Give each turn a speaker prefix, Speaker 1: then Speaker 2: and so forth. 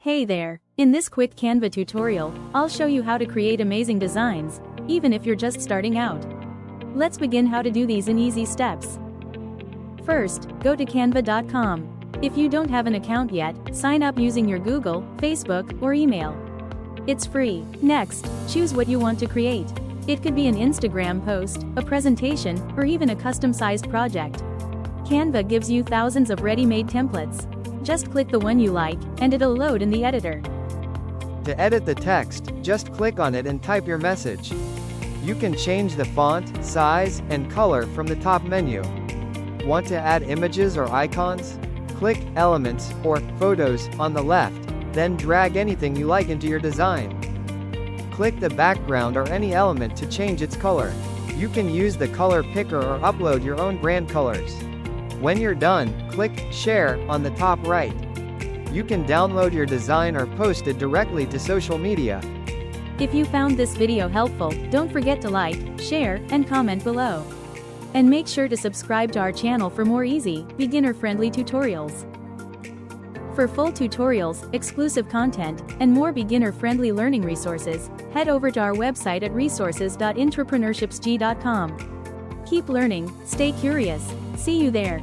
Speaker 1: Hey there! In this quick Canva tutorial, I'll show you how to create amazing designs, even if you're just starting out. Let's begin how to do these in easy steps. First, go to canva.com. If you don't have an account yet, sign up using your Google, Facebook, or email. It's free. Next, choose what you want to create. It could be an Instagram post, a presentation, or even a custom-sized project. Canva gives you thousands of ready-made templates. Just click the one you like, and it'll load in the editor.
Speaker 2: To edit the text, just click on it and type your message. You can change the font, size, and color from the top menu. Want to add images or icons? Click Elements, or Photos, on the left, then drag anything you like into your design. Click the background or any element to change its color. You can use the color picker or upload your own brand colors. When you're done, click Share on the top right. You can download your design or post it directly to social media.
Speaker 1: If you found this video helpful, don't forget to like, share, and comment below. And make sure to subscribe to our channel for more easy, beginner-friendly tutorials. For full tutorials, exclusive content, and more beginner-friendly learning resources, head over to our website at resources.entrepreneurshipsg.com. Keep learning, stay curious. See you there.